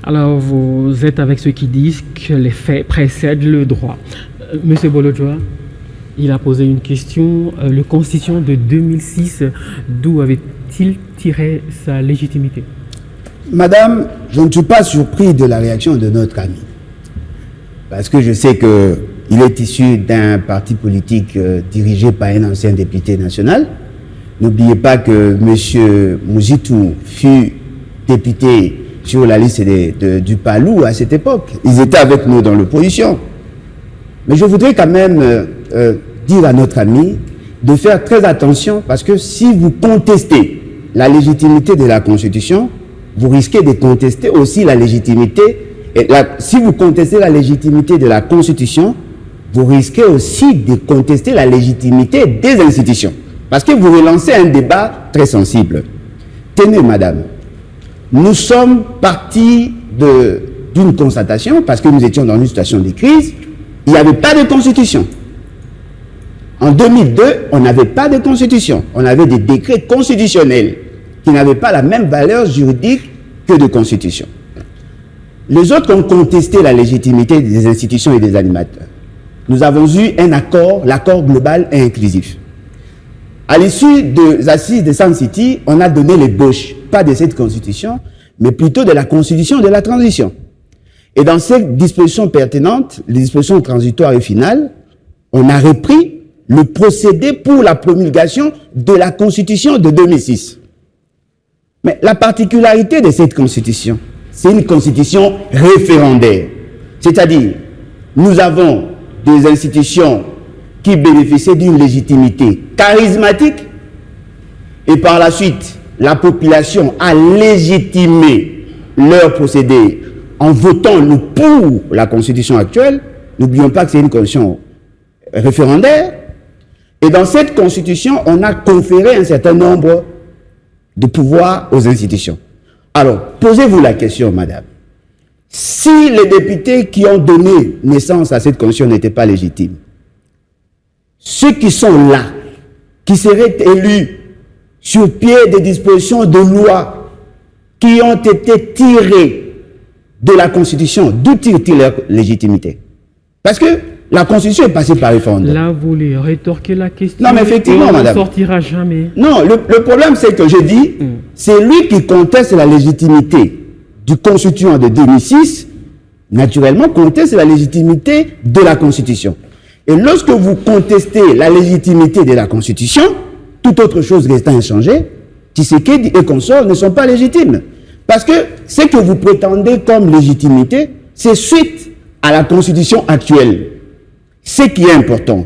Alors, vous êtes avec ceux qui disent que les faits précèdent le droit. Monsieur Bolodjoa, il a posé une question. La Constitution de 2006, d'où avait-il tiré sa légitimité? Madame, je ne suis pas surpris de la réaction de notre ami. Parce que je sais qu'il est issu d'un parti politique dirigé par un ancien député national. N'oubliez pas que M. Mouzitou fut député sur la liste du Palou à cette époque. Ils étaient avec nous dans l'opposition. Mais je voudrais quand même dire à notre ami de faire très attention parce que si vous contestez la légitimité de la Constitution, vous risquez de contester aussi la légitimité. Si vous contestez la légitimité de la Constitution, vous risquez aussi de contester la légitimité des institutions. Parce que vous relancez un débat très sensible. Tenez, madame, nous sommes partis d'une constatation, parce que nous étions dans une situation de crise, il n'y avait pas de constitution. En 2002, on n'avait pas de constitution. On avait des décrets constitutionnels qui n'avaient pas la même valeur juridique que de constitution. Les autres ont contesté la légitimité des institutions et des animateurs. Nous avons eu un accord, l'accord global et inclusif. À l'issue des assises de Sun City, on a donné l'ébauche, pas de cette constitution, mais plutôt de la constitution de la transition. Et dans ces dispositions pertinentes, les dispositions transitoires et finales, on a repris le procédé pour la promulgation de la constitution de 2006. Mais la particularité de cette constitution, c'est une constitution référendaire. C'est-à-dire, nous avons des institutions qui bénéficiaient d'une légitimité charismatique et par la suite, la population a légitimé leur procédé en votant pour la constitution actuelle. N'oublions pas que c'est une constitution référendaire. Et dans cette constitution, on a conféré un certain nombre de pouvoirs aux institutions. Alors, posez-vous la question, madame. Si les députés qui ont donné naissance à cette constitution n'étaient pas légitimes, ceux qui sont là, qui seraient élus sur pied des dispositions de loi qui ont été tirées de la Constitution, d'où tirent-ils leur légitimité? Parce que la Constitution est passée par référendum. Là, vous voulez rétorquer la question. Non, mais effectivement, madame. On ne sortira jamais. Non, le problème, c'est que je dis, c'est lui qui conteste la légitimité du constituant de 2006, naturellement, conteste la légitimité de la Constitution. Et lorsque vous contestez la légitimité de la Constitution, toute autre chose restant inchangée, Tshisekedi et consorts ne sont pas légitimes. Parce que ce que vous prétendez comme légitimité, c'est suite à la Constitution actuelle. Ce qui est important,